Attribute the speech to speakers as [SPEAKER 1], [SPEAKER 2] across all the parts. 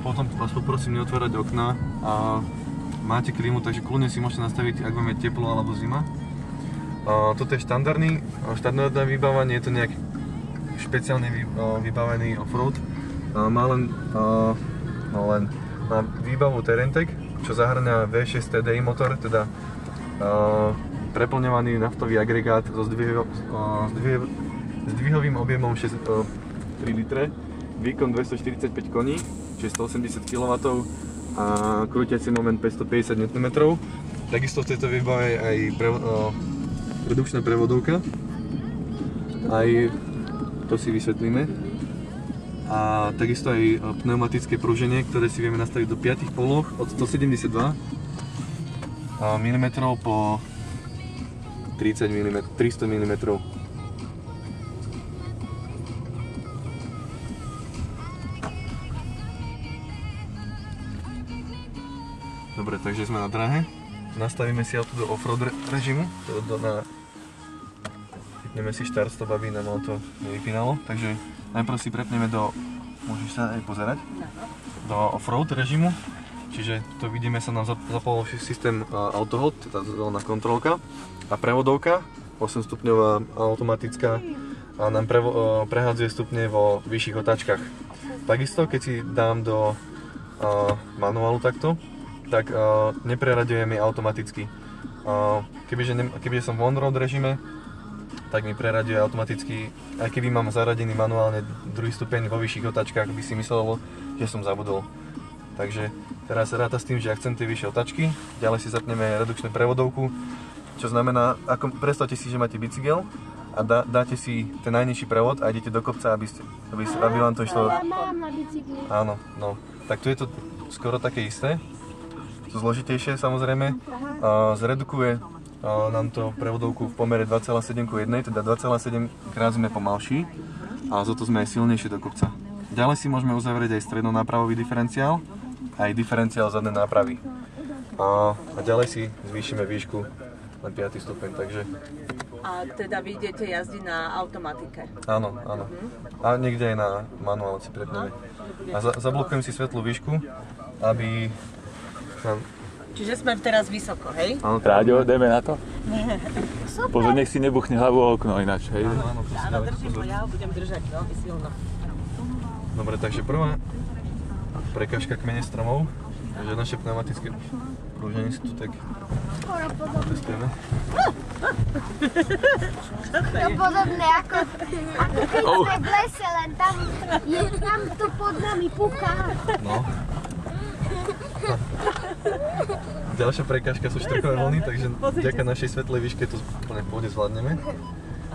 [SPEAKER 1] Potom vás poprosím neotvárať okna a máte klímu, takže kľudne si môžete nastaviť, ak vám je teplo alebo zima. Toto je štandardné vybávanie, je to nejak špeciálne vybavený offroad. Má len má výbavu Terentec, čo zahrňa V6 TDI motor, teda preplňovaný naftový agregát so zdvihovým objemom 3 litre, výkon 245 koní, čiže 180 kW a krútiaci moment 550 Nm. Takisto v tejto výbave aj redukčná prevodovka, aj to si vysvetlíme. A takisto aj pneumatické pruženie, ktoré si vieme nastaviť do 5 poloh od 172 mm po 300 mm. Dobre, takže sme na dráhe. Nastavíme si auto do offroad režimu, vypneme si štart stop, aby nám auto nevypínalo. Takže najprv si prepneme môžeš sa aj pozerať, do offroad režimu. Čiže to vidíme, sa nám zapol systém auto hold, tá zelená kontrolka a prevodovka 8-stupňová automatická a nám prehádzuje stupne vo vyšších otáčkach. Takisto, keď si dám do manuálu takto, tak nepreraďujeme automaticky. Kebyže som v on-road režime, tak mi preraďuje automaticky, aj keby mám zaradený manuálne druhý stupeň vo vyšších otáčkach, by si myslelo, že som zabudol. Takže teraz sa ráta s tým, že ak chcem tie vyššie otáčky, ďalej si zapneme redukčnú prevodovku, čo znamená, predstavte si, že máte bicykel a dáte si ten najnižší prevod a idete do kopca, aby vám to išlo.
[SPEAKER 2] Ja mám na bicykli.
[SPEAKER 1] Áno, no. Tak tu je to skoro také isté. To zložitejšie samozrejme. Zredukuje nám to prevodovku v pomere 2,7 k 1, teda 2,7 krát sme pomalší a za to sme aj silnejšie do kopca. Ďalej si môžeme uzavrieť aj stredno-nápravový diferenciál, aj diferenciál zadnej nápravy. A ďalej si zvýšime výšku na 5. stupeň, takže...
[SPEAKER 3] A teda vy idete jazdiť na automatike?
[SPEAKER 1] Áno, áno. A niekde aj na manuál si prepneme. A zablokujem si svetlú výšku, aby...
[SPEAKER 3] Čiže sme teraz vysoko, hej?
[SPEAKER 4] Ráďo, ideme na to? Pozor, nech si nebuchne hlavu o okno ináč, hej?
[SPEAKER 3] Áno, držím ho, ja ho budem držať veľmi silno.
[SPEAKER 1] Dobre, takže prvá prekážka kmene stromov, takže naše pneumatické prúženie si tu tak testujeme.
[SPEAKER 2] To je podobné ako keď sme v lese, len tam to pod nami puká.
[SPEAKER 1] No. Ďalšia prekážka sú štrkové vlny, takže vďaka našej svetlej výške to úplne v pohode zvládneme.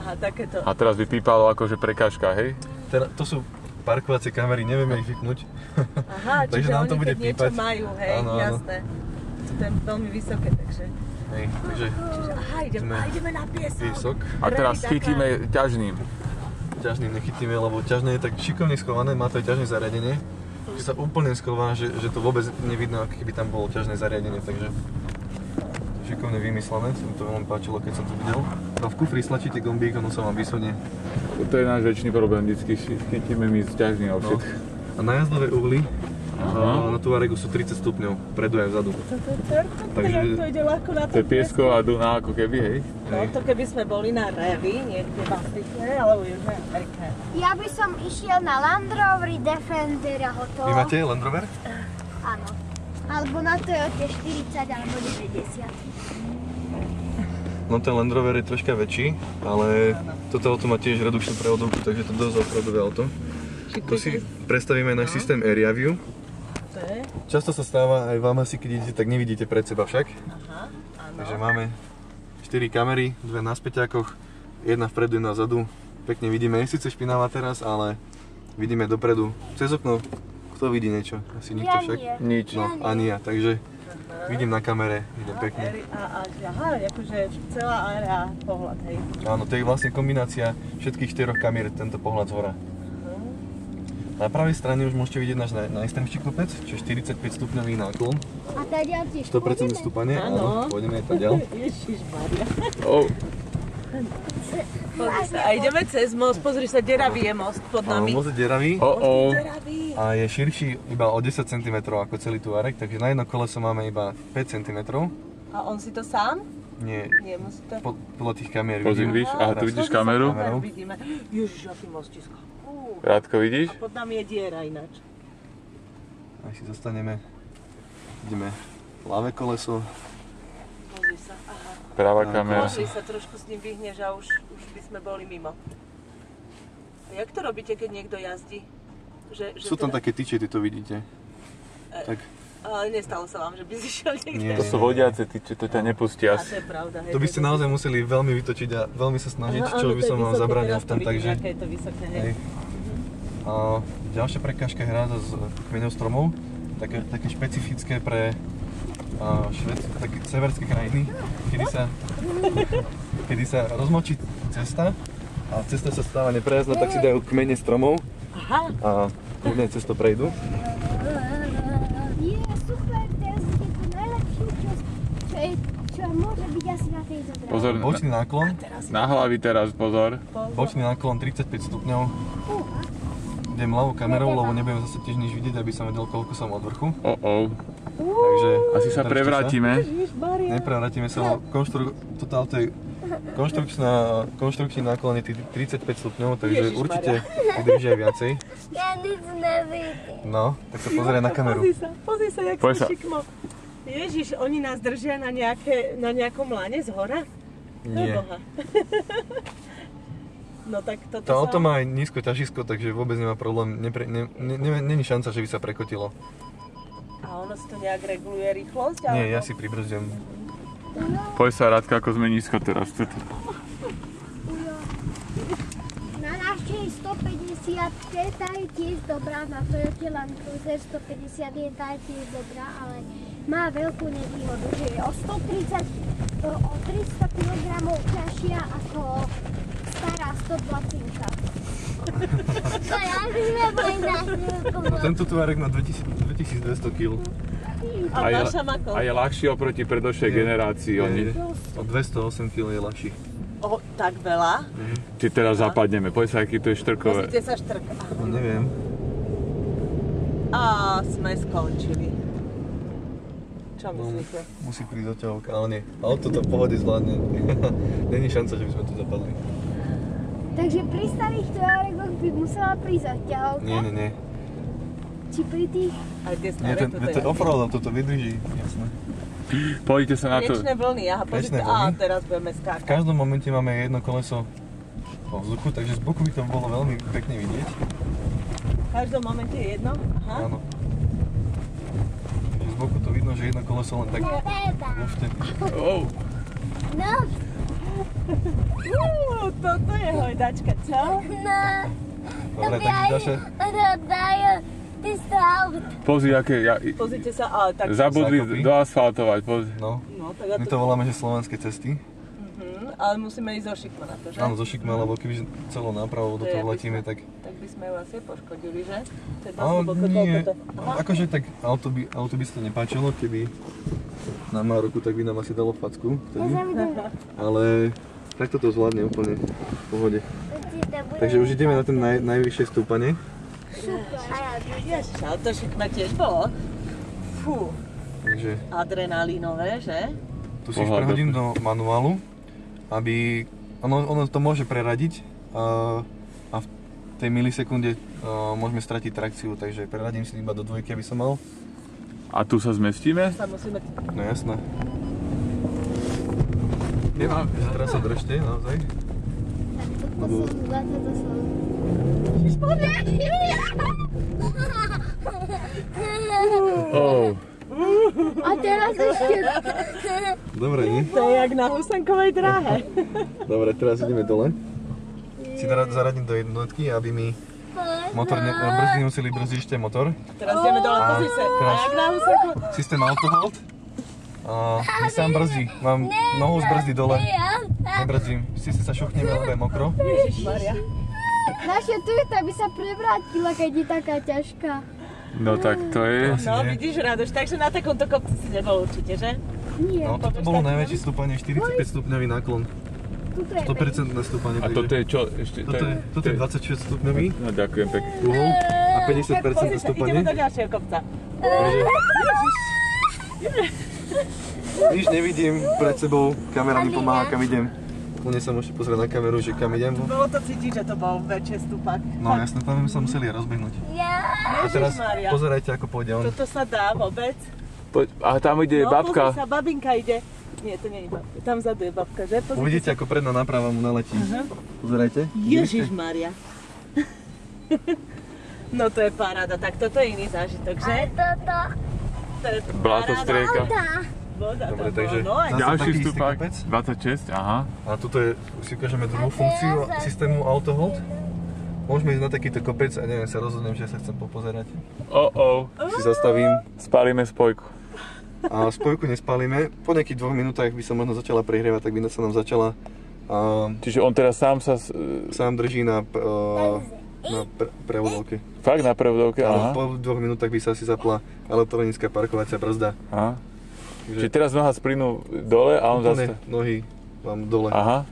[SPEAKER 3] Aha, takéto.
[SPEAKER 4] A teraz vypípalo akože prekážka, hej?
[SPEAKER 1] To sú parkovacie kamery, nevieme ich vypnúť.
[SPEAKER 3] Aha,
[SPEAKER 1] takže nám to bude pípať.
[SPEAKER 3] Niečo majú, hej,
[SPEAKER 1] áno,
[SPEAKER 3] jasné. To je veľmi vysoké, takže...
[SPEAKER 1] Hej, takže...
[SPEAKER 3] Aha, ideme na piesok.
[SPEAKER 4] A teraz chytíme ťažným.
[SPEAKER 1] Ťažným nechytíme, lebo ťažné je tak šikovne schované, má to aj ťažné zariadenie. Že sa úplne schová, že to vôbec nevidno, ako keby tam bolo ťažné zariadenie, takže šikovne vymyslené, sa mi to veľmi páčilo, keď som to videl. A v kufri stlačíte gombík, ono sa vám vysunie.
[SPEAKER 4] To je náš väčší problém, vždycky chytíme my s ťažným a všetko.
[SPEAKER 1] A na jazdové uhly na Tuaregu sú 30 stupňov, predu aj vzadu.
[SPEAKER 3] Takže to ide ľahko na
[SPEAKER 4] to je piesková Duna ako keby, hej?
[SPEAKER 3] No to keby sme boli na Revi, niekde v Afrike, alebo v Južnej Amerike.
[SPEAKER 2] Ja by som išiel na Land Rover Defender a hotovo.
[SPEAKER 1] Vy máte Land Rover?
[SPEAKER 2] Áno. Alebo na Toyota 40 alebo 90.
[SPEAKER 1] No ten Land Rover je troška väčší, ale toto auto má tiež redukčnú prevodovku, takže to je dosť offroadové auto. Tu si predstavíme náš systém Area View. Často sa stáva aj vám asi, keď idete, tak nevidíte pred seba však.
[SPEAKER 3] Aha, áno.
[SPEAKER 1] Takže máme 4 kamery, 2 na späťákoch, jedna vpredu, jedna vzadu. Pekne vidíme, je síce špinavá teraz, ale vidíme dopredu. Cez okno, kto vidí niečo? Asi nikto však?
[SPEAKER 4] Nič.
[SPEAKER 1] No, ani ja, takže vidím na kamere, idem pekne.
[SPEAKER 3] Aha, akože celá area pohľad, hej.
[SPEAKER 1] Áno, to je vlastne kombinácia všetkých 4 kamier, tento pohľad zhora. Na pravej strane už môžete vidieť náš najstrmší kopec, čiže 45 stupňový náklon.
[SPEAKER 2] A tady tiež
[SPEAKER 1] 100% stúpanie, áno, pôjdeme aj ďalej.
[SPEAKER 3] Ježišmaria. Pozri sa, a ideme cez most, pozri sa, deravý je most pod nami.
[SPEAKER 1] Áno, most je deravý.
[SPEAKER 3] Most je deravý.
[SPEAKER 1] a je širší iba o 10 cm ako celý Tuareg, takže na jedno koleso máme iba 5 cm.
[SPEAKER 3] A on si to sám?
[SPEAKER 1] Nie,
[SPEAKER 3] Nie, musí to...
[SPEAKER 1] podľa tých kamier
[SPEAKER 4] Pozri,
[SPEAKER 1] vidím.
[SPEAKER 4] víš? Aha, tu vidíš kameru?
[SPEAKER 3] Vidíme. Ježiš, aký mostisko.
[SPEAKER 4] Rádko, vidíš?
[SPEAKER 3] A pod nami je diera ináč.
[SPEAKER 1] Ak si zostaneme, ideme ľavé koleso.
[SPEAKER 3] Pozri sa, aha.
[SPEAKER 4] Práva kamera.
[SPEAKER 3] Pozri sa, trošku s ním vyhneš a už by sme boli mimo. A jak to robíte, keď niekto jazdí?
[SPEAKER 1] Sú tam také tyče, ty to vidíte. Tak.
[SPEAKER 3] Ale nestalo sa vám, že by si šiel niekde?
[SPEAKER 1] Nie.
[SPEAKER 4] To sú vodiace tyče, to ťa nepustia.
[SPEAKER 3] A to je pravda.
[SPEAKER 1] To by ste naozaj museli veľmi vytočiť a veľmi sa snažiť, čo by som vám zabránil v tom, takže...
[SPEAKER 3] Aké je to vysoké, hej.
[SPEAKER 1] Hej. A ďalšia prekážka je hráza s kmeňou stromov, také špecifické pre také severské krajiny, kedy sa rozmočí cesta a cesta sa stáva neprejazdná, tak si dajú kmene stromov a kľudne cez to prejdú.
[SPEAKER 2] Je super, teraz je to najlepšie, čo môže byť asi na tejto dráhe.
[SPEAKER 4] Pozor,
[SPEAKER 1] Bočný náklon,
[SPEAKER 4] na hlavy teraz, pozor.
[SPEAKER 1] bočný náklon 35 stupňov. Idem ľavou kamerou, lebo nebudem zase tiež nič vidieť, aby som vedel, koľko som od vrchu. Takže...
[SPEAKER 4] Asi sa prevrátime.
[SPEAKER 1] Neprevrátime sa, toto auto je konštrukčný náklon je 35 stupňov, takže určite vydrží aj viacej.
[SPEAKER 2] Ja nic nevidím.
[SPEAKER 1] No, tak sa pozrie na kameru.
[SPEAKER 3] Pozri sa, jak si šikmo. Ježiš, oni nás držia na nejakom lane z hora?
[SPEAKER 1] Nie.
[SPEAKER 3] No tak toto
[SPEAKER 1] To auto má aj nízko ťažisko, takže vôbec nemá problém, není šanca, že by sa prekotilo.
[SPEAKER 3] A ono si to nejak reguluje rýchlosť?
[SPEAKER 1] Nie,
[SPEAKER 3] alebo...
[SPEAKER 1] ja si pribrzdím.
[SPEAKER 4] Poď sa, Rádka, ako sme nízko teraz.
[SPEAKER 2] Na našej 150, tá je tiež dobrá, na Toyota Land Cruiser 150 je tá je tiež dobrá, ale má veľkú nevýhodu, že je o 300 kg ťažšia ako stará 120. To ja by sme boli na chvíľku.
[SPEAKER 1] Tento Tuareg má 2200 kg.
[SPEAKER 3] A naša má koľko?
[SPEAKER 4] A je ľahší oproti predošlej generácii.
[SPEAKER 1] O 208 kg je ľahší.
[SPEAKER 3] O, tak veľa?
[SPEAKER 4] Ty teraz zapadneme, poď sa, aký to je štrkové.
[SPEAKER 3] Pozrite sa štrk.
[SPEAKER 1] No neviem.
[SPEAKER 3] A sme skončili. Čo myslíte?
[SPEAKER 1] Musí prísť oťahovka, ale nie. Auto to v pohode zvládne. Není šanca, že by sme tu zapadli.
[SPEAKER 2] Takže pri starých Tuaregoch by musela prísť odťahovka?
[SPEAKER 1] Nie.
[SPEAKER 2] Či pri tých...
[SPEAKER 3] Aj tie
[SPEAKER 1] Nie,
[SPEAKER 3] staré,
[SPEAKER 1] to je offroad, toto vydrží, jasné.
[SPEAKER 4] Poďte sa na to.
[SPEAKER 3] Riečné vlny, aha, pozrite,
[SPEAKER 1] Riečné vlny.
[SPEAKER 3] teraz budeme
[SPEAKER 1] V
[SPEAKER 3] skákať.
[SPEAKER 1] každom momente máme jedno koleso vo vzduchu, takže z boku by to bolo veľmi pekne vidieť.
[SPEAKER 3] V každom momente je jedno? Aha.
[SPEAKER 1] Áno. Takže z boku to vidno, že jedno koleso len tak lufte.
[SPEAKER 2] No,
[SPEAKER 3] Toto je hojdačka, čo?
[SPEAKER 2] no.
[SPEAKER 1] Dobre, takže ďalšie.
[SPEAKER 2] Dajú ty aut.
[SPEAKER 4] Pozri, aké...
[SPEAKER 3] Pozrite sa, ale tak...
[SPEAKER 4] Zabudli
[SPEAKER 1] Zákopy.
[SPEAKER 4] doasfaltovať, pozri.
[SPEAKER 1] No,
[SPEAKER 3] No, tak
[SPEAKER 1] my to voláme, že slovenské cesty.
[SPEAKER 3] ale musíme ísť zo šikma na to, že?
[SPEAKER 1] Áno, zo šikma, lebo keby celou nápravou do toho letíme, tak...
[SPEAKER 3] Tak by sme ju asi poškodili, že? To je dosť
[SPEAKER 1] Ale
[SPEAKER 3] hlboko,
[SPEAKER 1] nie,
[SPEAKER 3] koľko to? Aha.
[SPEAKER 1] akože tak auto by sa to nepáčilo, keby na Maroku, tak by nám asi dalo facku vtedy. Ale takto to zvládne úplne v pohode. Takže už ideme na ten najvyššie stúpanie.
[SPEAKER 3] Ježiš, ale to šikma tiež bolo. Fú,
[SPEAKER 1] Takže
[SPEAKER 3] adrenalínové, že?
[SPEAKER 1] tu si už prehodím do manuálu, aby... Ono to môže preradiť a v tej milisekunde môžeme stratiť trakciu, takže preradím si iba do dvojky, aby som mal.
[SPEAKER 4] A tu sa zmestíme?
[SPEAKER 3] Sa musíme...
[SPEAKER 1] No jasné. Teraz sa držte, naozaj.
[SPEAKER 2] A teraz ešte...
[SPEAKER 1] Dobre, nie?
[SPEAKER 3] To je jak na husenkovej dráhe.
[SPEAKER 1] Dobre, teraz ideme dole. Si zaradím do jednotky, aby mi motor brzdy nemuseli brzdiť ešte motor.
[SPEAKER 3] Teraz ideme dole, pozri sa. A jak na husenkovej...
[SPEAKER 1] Systém autohold. My sám brzdí. Mám nohu z brzdy dole. Nebrzdím. Si sa šuchneme, lebo je mokro.
[SPEAKER 3] Ježišmaria.
[SPEAKER 2] Naša Toyota by sa prevrátila, keď je taká ťažká.
[SPEAKER 4] No tak to je...
[SPEAKER 3] No vidíš, Radoš, takže na takomto kopci si nebol určite, že?
[SPEAKER 2] Nie.
[SPEAKER 1] No toto bolo najväčšie stúpanie, 45 stupňový náklon. 100% stúpanie.
[SPEAKER 4] A toto je čo? Ešte,
[SPEAKER 1] Toto je 26 stupňový.
[SPEAKER 4] No ďakujem pekne.
[SPEAKER 1] Uhol. A a 50%
[SPEAKER 3] Pozri sa,
[SPEAKER 1] stúpanie.
[SPEAKER 3] ideme do ďalšieho kopca.
[SPEAKER 1] Takže nič nevidím pred sebou, kamera mi pomáha, kam idem. Kľudne sa môžete pozrieť na kameru, že kam idem.
[SPEAKER 3] Bolo to cítiť, že to bol väčší stupak.
[SPEAKER 1] No jasne, tam by sa museli rozbehnúť. A teraz
[SPEAKER 3] Ježišmaria.
[SPEAKER 1] pozerajte, ako pôjde on.
[SPEAKER 3] Toto sa dá vôbec?
[SPEAKER 4] A tam ide
[SPEAKER 3] No,
[SPEAKER 4] babka.
[SPEAKER 3] pozri sa, babinka ide. Nie, to nie je babka. Tam vzadu je babka, že? Pozrite
[SPEAKER 1] Uvidíte, ako predná náprava mu naletí. Pozerajte.
[SPEAKER 3] Ježišmaria. No to je paráda, tak toto je iný zážitok, že?
[SPEAKER 2] Toto.
[SPEAKER 3] To je
[SPEAKER 4] Blátostrieka.
[SPEAKER 3] Voda
[SPEAKER 1] Dobre,
[SPEAKER 3] tam
[SPEAKER 1] takže
[SPEAKER 3] bola, no aj
[SPEAKER 1] zase
[SPEAKER 4] Ďalší
[SPEAKER 1] taký istý
[SPEAKER 4] stupak,
[SPEAKER 1] kopec.
[SPEAKER 4] 26, aha.
[SPEAKER 1] A tuto je, si ukážeme druhú funkciu systému AutoHold. Môžeme ísť na takýto kopec a neviem, sa rozhodnem, že sa chcem popozerať. Si zastavím
[SPEAKER 4] Spálime spojku.
[SPEAKER 1] a spojku nespálime. Po nejakých 2 minútach by sa možno začala prehrievať, tak by sa nám začala
[SPEAKER 4] Čiže on teraz sám sa...
[SPEAKER 1] sám drží na prevodovke.
[SPEAKER 4] Fakt na prevodovke,
[SPEAKER 1] Ale
[SPEAKER 4] aha.
[SPEAKER 1] po 2 minútach by sa asi zapla elektronická parkovacia brzda.
[SPEAKER 4] Aha. Čiže teraz noha splynú dole a on
[SPEAKER 1] Úplne
[SPEAKER 4] zase...
[SPEAKER 1] nohy vám dole.
[SPEAKER 4] Aha.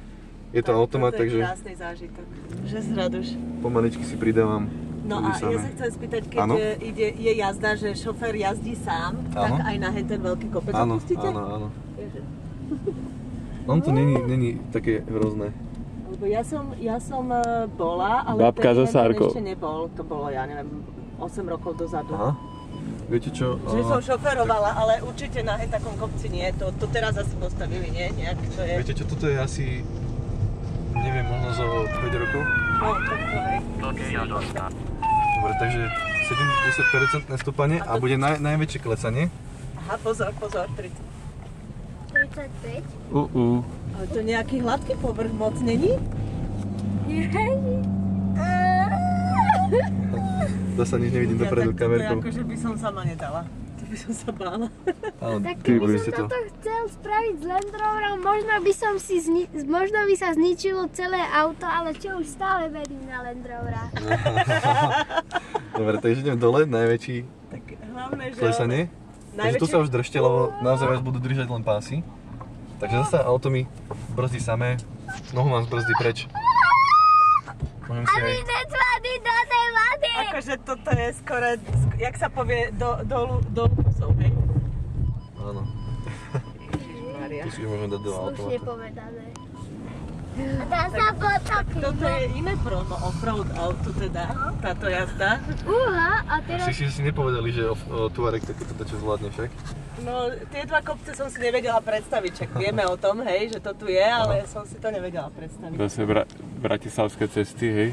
[SPEAKER 1] Je to automat,
[SPEAKER 3] Toto je
[SPEAKER 1] takže
[SPEAKER 3] krásny zážitok. Že zraduš.
[SPEAKER 1] pomaličky si pridávam.
[SPEAKER 3] No a ja sa chcem spýtať, keď
[SPEAKER 1] Áno.
[SPEAKER 3] je jazda, že šofér jazdí sám, tak
[SPEAKER 1] Áno.
[SPEAKER 3] aj na ten veľký kopec
[SPEAKER 1] Áno,
[SPEAKER 3] opustíte?
[SPEAKER 1] áno.
[SPEAKER 3] Ježe.
[SPEAKER 1] On to není také hrozné.
[SPEAKER 3] Lebo ja som bola, ale
[SPEAKER 4] Babka
[SPEAKER 3] ten
[SPEAKER 4] so sárkou.
[SPEAKER 3] ešte nebol. To bolo, ja neviem, 8 rokov dozadu.
[SPEAKER 1] Aha. Viete čo?
[SPEAKER 3] Že som šoferovala, ale určite na takom kopci nie. To teraz asi postavili, nie? Nejak, čo je...
[SPEAKER 1] Viete čo, toto je asi, neviem, možno zo 5 rokov.
[SPEAKER 3] No, tak to hej.
[SPEAKER 1] Dobre, takže 70% stúpanie a bude najväčšie klesanie.
[SPEAKER 3] Aha, pozor, 30.
[SPEAKER 2] 35.
[SPEAKER 3] Ale to nejaký hladký povrch moc není?
[SPEAKER 1] Zasa nič nevidím dopredu
[SPEAKER 3] tak
[SPEAKER 1] kamerkou.
[SPEAKER 3] to je ako, že by som sama nedala. To by som sa bála.
[SPEAKER 1] Áno,
[SPEAKER 2] Tak
[SPEAKER 1] ty
[SPEAKER 2] keby
[SPEAKER 1] ste
[SPEAKER 2] som
[SPEAKER 1] to.
[SPEAKER 2] toto chcel spraviť s Land Roverom, možno by sa zničilo celé auto, ale čo už stále verím na Land Rovera.
[SPEAKER 1] Dobre, takže idem dole, najväčší
[SPEAKER 3] Tak hlavne, že...
[SPEAKER 1] klesanie. Takže tu sa už držte, lebo naozaj vás budú držať len pásy. Takže zase auto mi brzdí samé, nohu mám zbrzdí preč. Môžem si aj...
[SPEAKER 2] Necvady do tej vady!
[SPEAKER 3] Akože toto je skoro, jak sa povie, dolu kusov, hej?
[SPEAKER 1] Áno,
[SPEAKER 3] Ježišmaria.
[SPEAKER 1] tu si už môžeme dať do
[SPEAKER 2] Slušne
[SPEAKER 1] automatu.
[SPEAKER 2] povedané. A dá sa potopiť.
[SPEAKER 3] Toto je iné promo offroad auto teda, táto jazda.
[SPEAKER 2] A teraz...
[SPEAKER 1] Si nepovedali, že Tuareg takéto čo zvládne však?
[SPEAKER 3] No, tie dva kopce som si nevedela predstaviť, čak vieme o tom, hej, že to tu je, ale som si to nevedela predstaviť.
[SPEAKER 4] Zase bratislavské cesty, hej.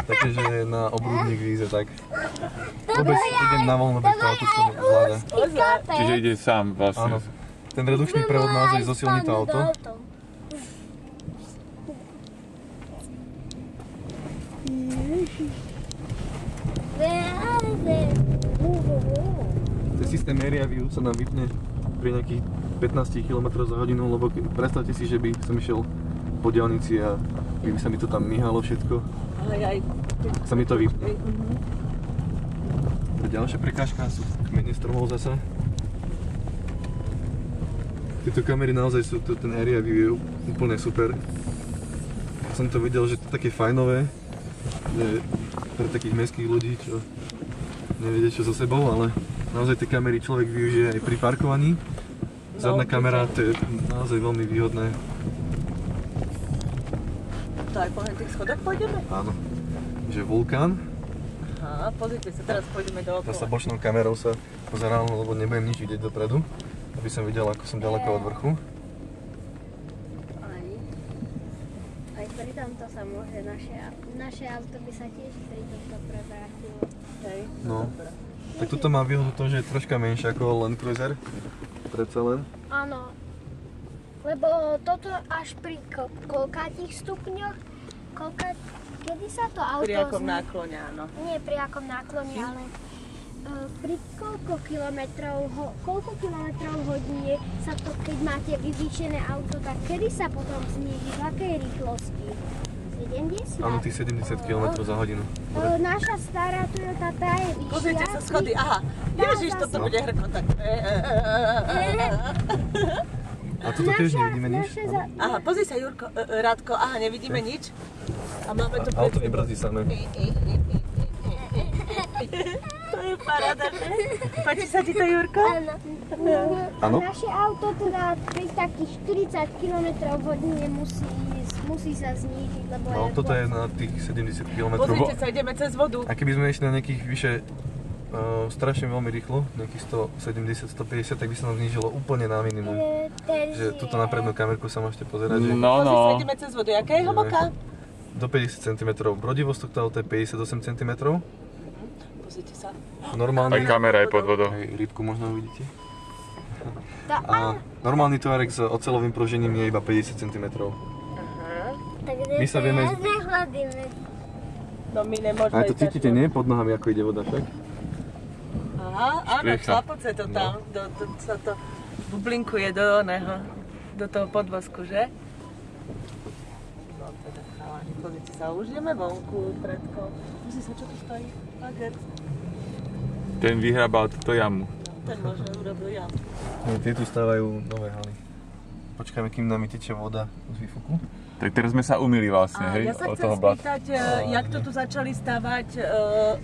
[SPEAKER 1] Takže na obrúdnik víze, tak vôbec idem na voľno, tak to auto to zvláda.
[SPEAKER 3] Pozor,
[SPEAKER 4] Čiže ide sám vlastne.
[SPEAKER 1] Áno, ten redukčný prevod naozaj zosilní to auto. Ten systém Area View sa nám vypne pri nejakých 15 km za hodinu, lebo predstavte si, že by som išiel po diaľnici a by sa mi to tam myhalo všetko.
[SPEAKER 3] ale aj...
[SPEAKER 1] Sa mi to vypne. Ďalšia prekážka sú kmene stromov zase. Tieto kamery naozaj sú, ten Area View je úplne super. Som to videl, že to je také fajnové, že pre takých mestských ľudí, čo nevedia čo so sebou, ale naozaj tie kamery človek využije aj pri parkovaní. Zadná kamera, to je naozaj veľmi výhodné.
[SPEAKER 3] To aj po tých schodoch pôjdeme?
[SPEAKER 1] Áno, že vulkán.
[SPEAKER 3] Aha, pozrite sa, teraz pôjdeme do
[SPEAKER 1] Zasa
[SPEAKER 3] okolo.
[SPEAKER 1] bočnou kamerou sa pozerám, lebo nebudem nič vidieť dopredu, aby som videl, ako som ďaleko od vrchu.
[SPEAKER 2] Aj pri tomto sa môže naše auto by sa tiež pri tomto prevrátilo.
[SPEAKER 3] Hej,
[SPEAKER 1] No.
[SPEAKER 3] dobré.
[SPEAKER 1] Tak toto má výhodu to, že je troška menšie ako Land Cruiser. Predsa len.
[SPEAKER 2] Áno, lebo toto až pri koľkátich stupňoch, kedy sa to auto...
[SPEAKER 3] Pri akom náklone, áno.
[SPEAKER 2] Nie pri akom náklone, ale pri koľko kilometrov v hodine sa to, keď máte vyvýšené auto, tak kedy sa potom zníži, v akej rýchlosti? 70?
[SPEAKER 1] Áno, tých 70 km za hodinu.
[SPEAKER 2] Naša stará Toyota, tá je vyššia.
[SPEAKER 3] Pozrite sa, schody, aha. Ježiš, toto bude hrkotať.
[SPEAKER 1] A toto tiež nevidíme nič.
[SPEAKER 3] Aha, pozri sa, Jurko, Radko, aha, nevidíme nič. A máme tu
[SPEAKER 1] Auto nebrzdí samé.
[SPEAKER 3] Paráda, že? Páči sa ti to, Jurko?
[SPEAKER 2] Áno.
[SPEAKER 1] Áno?
[SPEAKER 2] Naše auto teda pri takých 40 km hodine musí sa znížiť, lebo
[SPEAKER 1] No, toto je na tých 70 km.
[SPEAKER 3] Pozrite sa, ideme cez vodu.
[SPEAKER 1] A keby sme išli na nejakých vyše strašne veľmi rýchlo, nejakých 170-150, tak by sa nám znížilo úplne na minimum. Že tuto na prednú kamerku sa môžete pozerať, že
[SPEAKER 4] No,
[SPEAKER 3] Pozrite sa,
[SPEAKER 4] no.
[SPEAKER 3] ideme cez vodu. Jaká je hlboká?
[SPEAKER 1] do 50 cm. Brodivosť tohto auta je 58 cm.
[SPEAKER 3] Pozrite sa.
[SPEAKER 1] Normálny,
[SPEAKER 4] Aj kamera je pod vodou.
[SPEAKER 1] hej, rybku možno uvidíte. A normálny Touareg s oceľovým pružením je iba 50 cm.
[SPEAKER 2] Takže
[SPEAKER 1] My sa vieme-
[SPEAKER 2] teraz nechladíme.
[SPEAKER 3] No my nemôžeme
[SPEAKER 1] A to
[SPEAKER 3] ísť
[SPEAKER 1] cítite,
[SPEAKER 3] takto.
[SPEAKER 1] nie? Pod nohami ako ide voda, však?
[SPEAKER 3] Aha, áno,
[SPEAKER 4] Špliecha.
[SPEAKER 3] šlapoce to tam. Sa to bublinkuje do oného, do toho podvozku, že? No teda chalani, pozrite sa, už ideme vonku, predko. Pozri sa, čo tu stojí. Bager.
[SPEAKER 4] Ten vyhrabal túto jamu.
[SPEAKER 3] No, ten možno urobil jam.
[SPEAKER 1] No, tie tu stávajú nové haly. Počkajme, kým nám tečie voda z výfuku.
[SPEAKER 4] Tak teraz sme sa umýli vlastne,
[SPEAKER 3] A
[SPEAKER 4] hej,
[SPEAKER 3] ja sa
[SPEAKER 4] od
[SPEAKER 3] chcem
[SPEAKER 4] toho blata.
[SPEAKER 3] spýtať, jak to tu začali stavať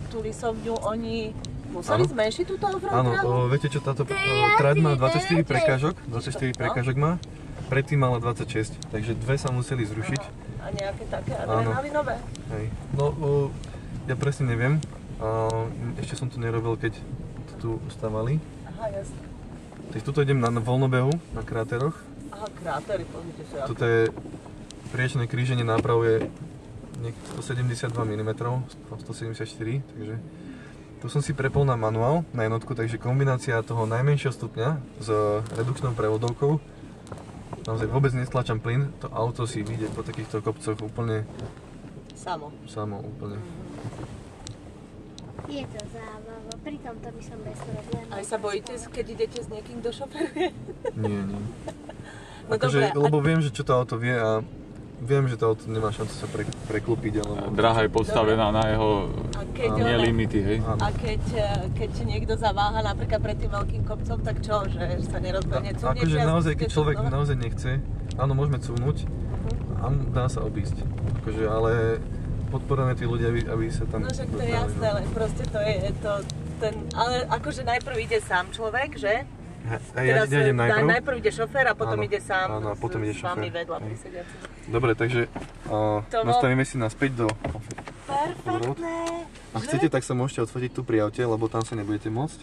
[SPEAKER 3] tú lisovňu, oni museli
[SPEAKER 1] Áno.
[SPEAKER 3] zmenšiť túto offroad
[SPEAKER 1] Áno,
[SPEAKER 3] dráhu?
[SPEAKER 1] viete čo, táto trať má 24 prekážok, 24 prekážok má, predtým mala 26, takže dve sa museli zrušiť.
[SPEAKER 3] A nejaké také adrenalinové?
[SPEAKER 1] Hej. No, ja presne neviem, ešte som to nerobil, keď to tu stavali.
[SPEAKER 3] Aha, jasne.
[SPEAKER 1] Takže tuto idem na voľnobehu, na kráteroch.
[SPEAKER 3] Aha, krátery, pozrite sa.
[SPEAKER 1] Toto je priečné kríženie nápravuje 172 mm, 174, takže tu som si prepol na manuál, na jednotku, takže kombinácia toho najmenšieho stupňa s redukčnou prevodovkou. Naozaj vôbec nestlačam plyn, to auto si vyjde po takýchto kopcoch úplne samo úplne.
[SPEAKER 2] Je to zábava, pri tomto by som bez problémov.
[SPEAKER 3] Aj sa bojíte, keď idete s niekým, kto šoferuje?
[SPEAKER 1] Nie.
[SPEAKER 3] No
[SPEAKER 1] Akože,
[SPEAKER 3] dobre,
[SPEAKER 1] lebo viem, že čo to auto vie a viem, že to auto nemá šancu sa preklúpiť, alebo...
[SPEAKER 4] Dráha je postavená na jeho
[SPEAKER 3] A keď
[SPEAKER 4] limity, hej.
[SPEAKER 1] Áno.
[SPEAKER 3] A keď niekto zaváha napríklad pred tým veľkým kopcom, tak čo? Že sa nerozbehne cúvnete?
[SPEAKER 1] Akože naozaj, keď človek
[SPEAKER 3] no?
[SPEAKER 1] naozaj nechce, áno, môžeme cúvnuť a dá sa obísť. Akože, ale podporujeme tí ľudia, aby sa tam...
[SPEAKER 3] No však to je jasné, ale proste to je to, ale akože najprv ide sám človek, že?
[SPEAKER 1] Ja idem najprv.
[SPEAKER 3] Najprv ide šofér a potom
[SPEAKER 1] Áno,
[SPEAKER 3] ide sám
[SPEAKER 1] áno, a potom ide
[SPEAKER 3] s vami
[SPEAKER 1] šofér.
[SPEAKER 3] vedľa
[SPEAKER 1] Hej.
[SPEAKER 3] prisediacim.
[SPEAKER 1] Dobre, takže nastavíme si naspäť do...
[SPEAKER 3] Perfektné!
[SPEAKER 1] Ak chcete, tak sa môžete odfotiť tu pri aute, lebo tam sa nebudete môcť.